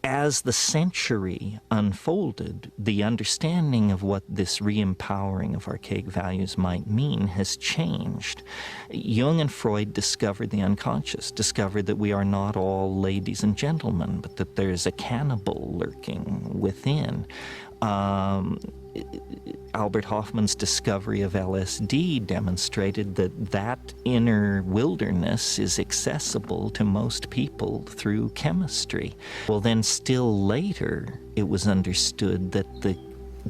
as the century unfolded, the understanding of what this re-empowering of archaic values might mean has changed. Jung and Freud discovered the unconscious, discovered that we are not all ladies and gentlemen, but that there's a cannibal lurking within. Albert Hoffman's discovery of LSD demonstrated that that inner wilderness is accessible to most people through chemistry. Well, then still later, it was understood that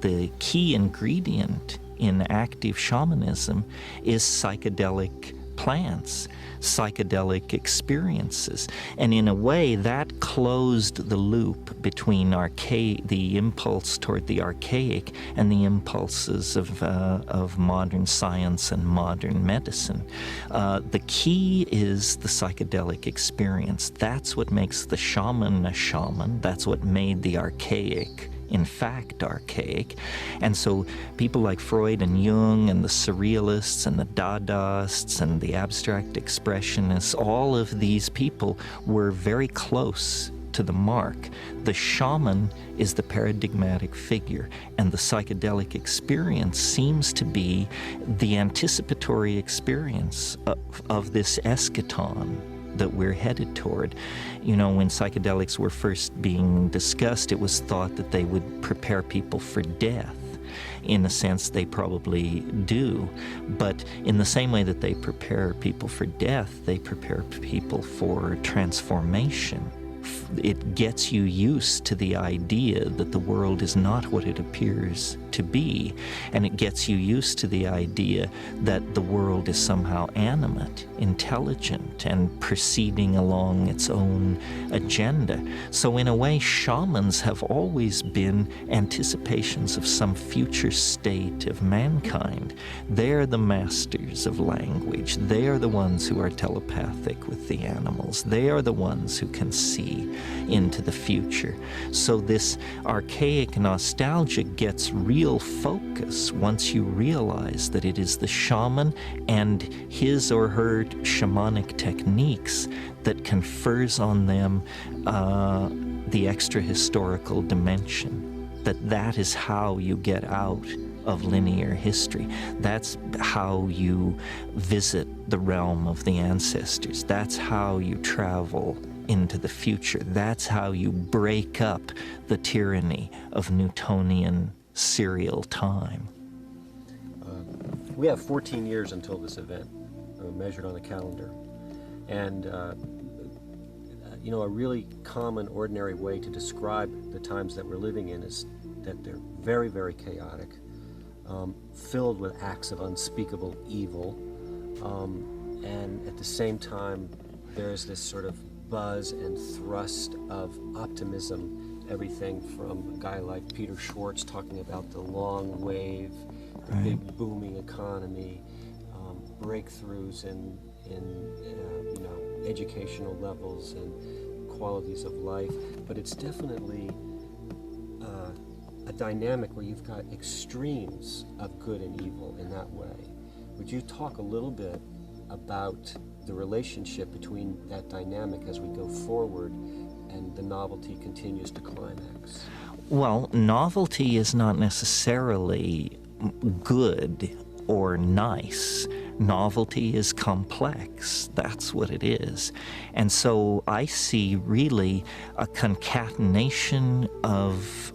the key ingredient in active shamanism is psychedelic plants, psychedelic experiences. And in a way, that closed the loop between the impulse toward the archaic and the impulses of modern science and modern medicine. The key is the psychedelic experience. That's what makes the shaman a shaman. That's what made the archaic in fact archaic. And so people like Freud and Jung and the surrealists and the Dadaists and the abstract expressionists, all of these people were very close to the mark. The shaman is the paradigmatic figure, and the psychedelic experience seems to be the anticipatory experience of this eschaton that we're headed toward. You know, when psychedelics were first being discussed, it was thought that they would prepare people for death. In a sense, they probably do. But in the same way that they prepare people for death, they prepare people for transformation. It gets you used to the idea that the world is not what it appears to be, and it gets you used to the idea that the world is somehow animate, intelligent, and proceeding along its own agenda. So in a way, shamans have always been anticipations of some future state of mankind. They're the masters of language. They are the ones who are telepathic with the animals. They are the ones who can see into the future. So this archaic nostalgia gets real focus once you realize that it is the shaman and his or her shamanic techniques that confers on them the extra historical dimension. That is how you get out of linear history. That's how you visit the realm of the ancestors. That's how you travel into the future. That's how you break up the tyranny of Newtonian serial time. We have 14 years until this event, measured on the calendar. And, you know, a really common, ordinary way to describe the times that we're living in is that they're very, very chaotic, filled with acts of unspeakable evil, and at the same time, there's this sort of buzz and thrust of optimism, everything from a guy like Peter Schwartz talking about the long wave, the big booming economy, breakthroughs in you know, educational levels and qualities of life. But it's definitely a dynamic where you've got extremes of good and evil in that way. Would you talk a little bit about the relationship between that dynamic as we go forward and the novelty continues to climax? Well, novelty is not necessarily good or nice. Novelty is complex. That's what it is. And so I see really a concatenation of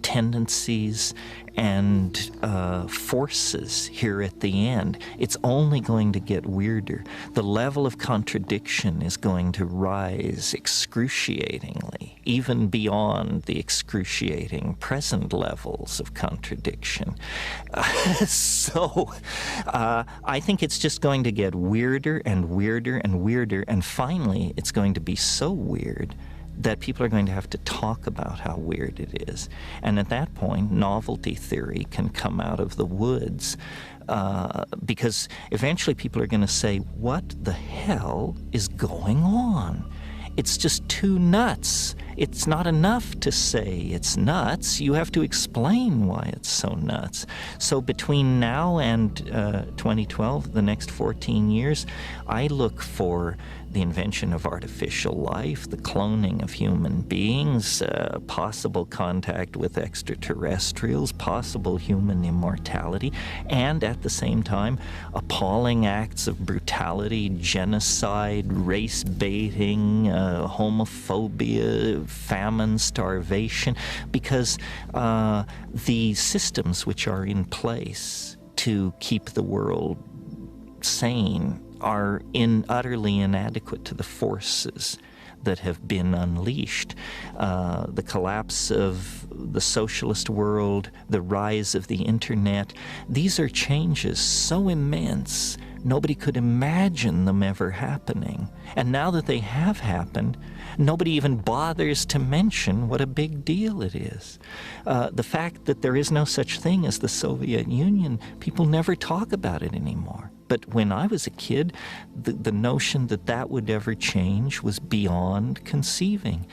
tendencies and forces here at the end. It's only going to get weirder. The level of contradiction is going to rise excruciatingly, even beyond the excruciating present levels of contradiction. So I think it's just going to get weirder and weirder and weirder, and finally it's going to be so weird that people are going to have to talk about how weird it is. And at that point, novelty theory can come out of the woods, because eventually people are going to say, what the hell is going on? It's just too nuts. It's not enough to say it's nuts. You have to explain why it's so nuts. So between now and 2012, the next 14 years, I look for the invention of artificial life, the cloning of human beings, possible contact with extraterrestrials, possible human immortality, and at the same time, appalling acts of brutality, genocide, race baiting, homophobia, famine, starvation, because the systems which are in place to keep the world sane are utterly inadequate to the forces that have been unleashed. The collapse of the socialist world, the rise of the internet, these are changes so immense, nobody could imagine them ever happening. And now that they have happened, nobody even bothers to mention what a big deal it is. The fact that there is no such thing as the Soviet Union, people never talk about it anymore. But when I was a kid, the notion that that would ever change was beyond conceiving.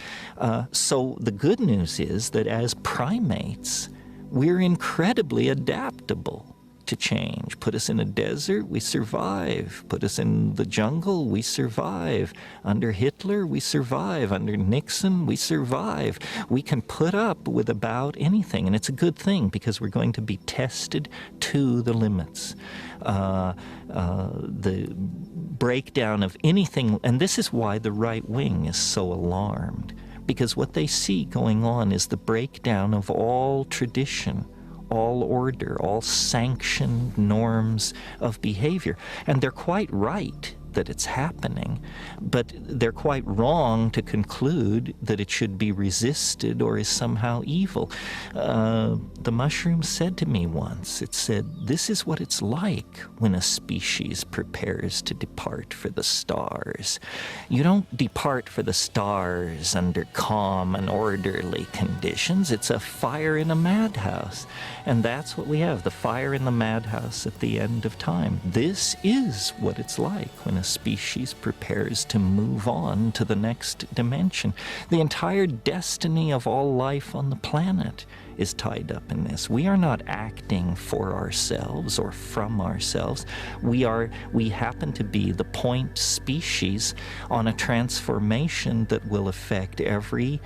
So the good news is that as primates, we're incredibly adaptable to change. Put us in a desert, we survive. Put us in the jungle, we survive. Under Hitler, we survive. Under Nixon, we survive. We can put up with about anything, and it's a good thing because we're going to be tested to the limits. The breakdown of anything, and this is why the right wing is so alarmed, because what they see going on is the breakdown of all tradition, all order, all sanctioned norms of behavior. And they're quite right that it's happening, but they're quite wrong to conclude that it should be resisted or is somehow evil. The mushroom said to me once, it said, "This is what it's like when a species prepares to depart for the stars. You don't depart for the stars under calm and orderly conditions. It's a fire in a madhouse." And that's what we have, the fire in the madhouse at the end of time. This is what it's like when a species prepares to move on to the next dimension. The entire destiny of all life on the planet is tied up in this. We are not acting for ourselves or from ourselves. We happen to be the point species on a transformation that will affect every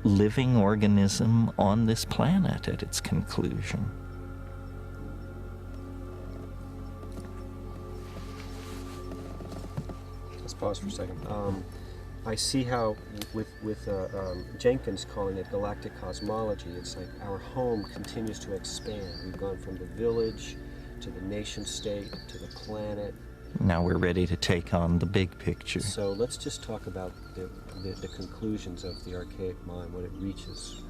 living organism on this planet at its conclusion. Pause for a second. I see how with Jenkins calling it galactic cosmology, it's like our home continues to expand. We've gone from the village to the nation state to the planet. Now we're ready to take on the big picture. So let's just talk about the conclusions of the archaic mind, what it reaches.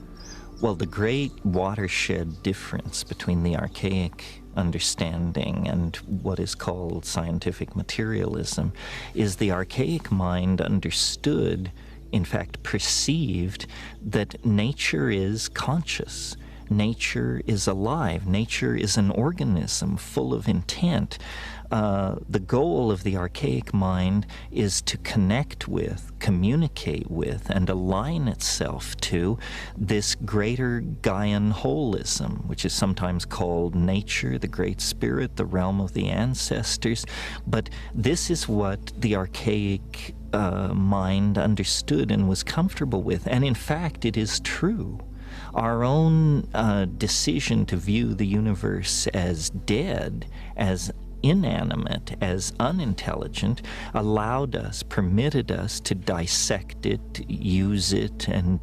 Well, the great watershed difference between the archaic understanding and what is called scientific materialism is the archaic mind understood, in fact perceived, that nature is conscious. Nature is alive. Nature is an organism full of intent. The goal of the archaic mind is to connect with, communicate with, and align itself to this greater Gaian holism, which is sometimes called nature, the great spirit, the realm of the ancestors. But this is what the archaic mind understood and was comfortable with. And in fact, it is true. Our own decision to view the universe as dead, as inanimate, as unintelligent, permitted us to dissect it, use it, and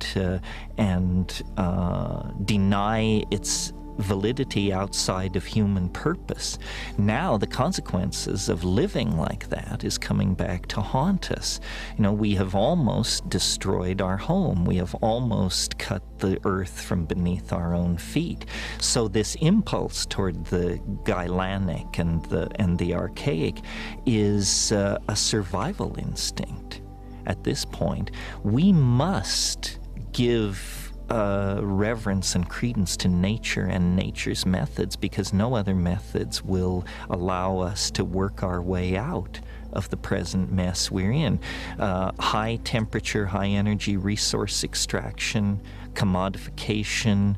deny its validity outside of human purpose. Now the consequences of living like that is coming back to haunt us. You know, we have almost destroyed our home. We have almost cut the earth from beneath our own feet. So this impulse toward the Gailanic and the archaic is a survival instinct. At this point, we must give reverence and credence to nature and nature's methods, because no other methods will allow us to work our way out of the present mess we're in. High temperature, high energy resource extraction, commodification,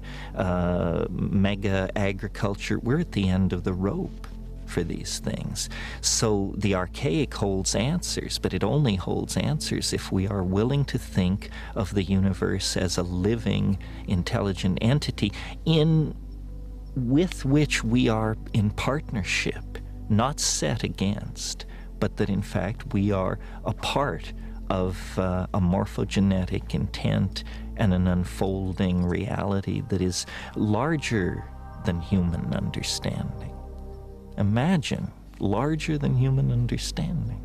mega agriculture, we're at the end of the rope for these things. So the archaic holds answers, but it only holds answers if we are willing to think of the universe as a living, intelligent entity with which we are in partnership, not set against, but that in fact we are a part of a morphogenetic intent and an unfolding reality that is larger than human understanding. Imagine larger than human understanding.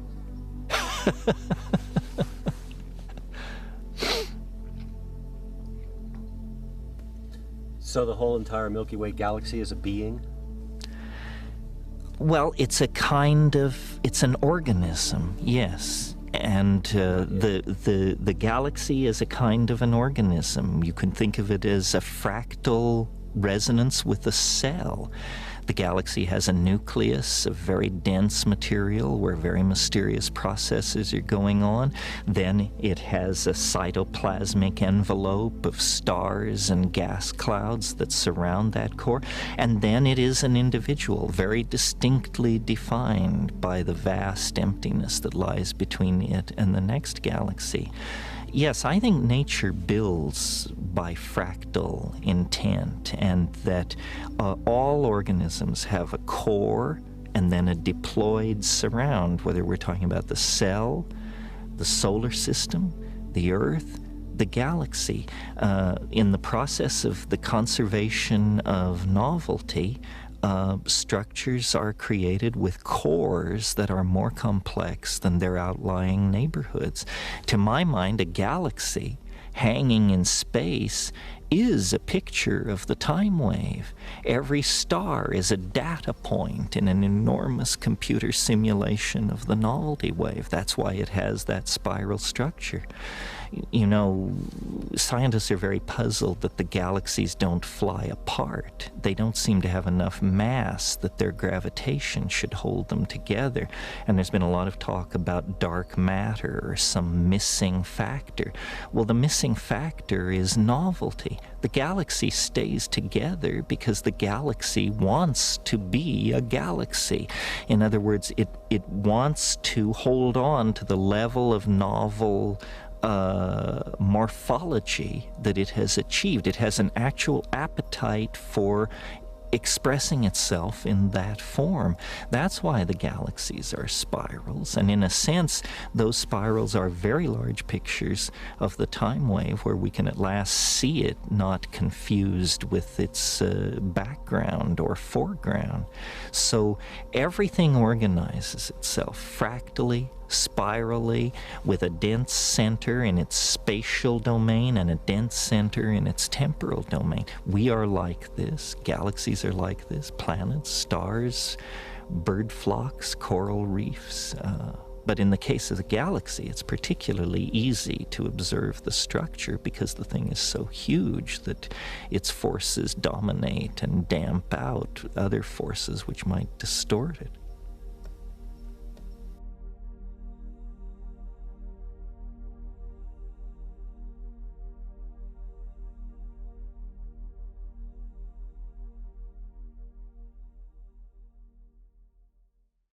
So the whole entire Milky Way galaxy is a being? Well, it's an organism, yes. And the galaxy is a kind of an organism. You can think of it as a fractal resonance with a cell. The galaxy has a nucleus of very dense material where very mysterious processes are going on. Then it has a cytoplasmic envelope of stars and gas clouds that surround that core. And then it is an individual, very distinctly defined by the vast emptiness that lies between it and the next galaxy. Yes, I think nature builds by fractal intent, and that all organisms have a core and then a deployed surround, whether we're talking about the cell, the solar system, the Earth, the galaxy. In the process of the conservation of novelty, structures are created with cores that are more complex than their outlying neighborhoods. To my mind, a galaxy hanging in space is a picture of the time wave. Every star is a data point in an enormous computer simulation of the novelty wave. That's why it has that spiral structure. You know, scientists are very puzzled that the galaxies don't fly apart. They don't seem to have enough mass that their gravitation should hold them together. And there's been a lot of talk about dark matter or some missing factor. Well, the missing factor is novelty. The galaxy stays together because the galaxy wants to be a galaxy. In other words, it wants to hold on to the level of novel morphology that it has achieved. It has an actual appetite for expressing itself in that form. That's why the galaxies are spirals, and in a sense those spirals are very large pictures of the time wave where we can at last see it not confused with its background or foreground. So everything organizes itself fractally, spirally, with a dense center in its spatial domain and a dense center in its temporal domain. We are like this. Galaxies are like this. Planets, stars, bird flocks, coral reefs. But in the case of the galaxy, it's particularly easy to observe the structure because the thing is so huge that its forces dominate and damp out other forces which might distort it.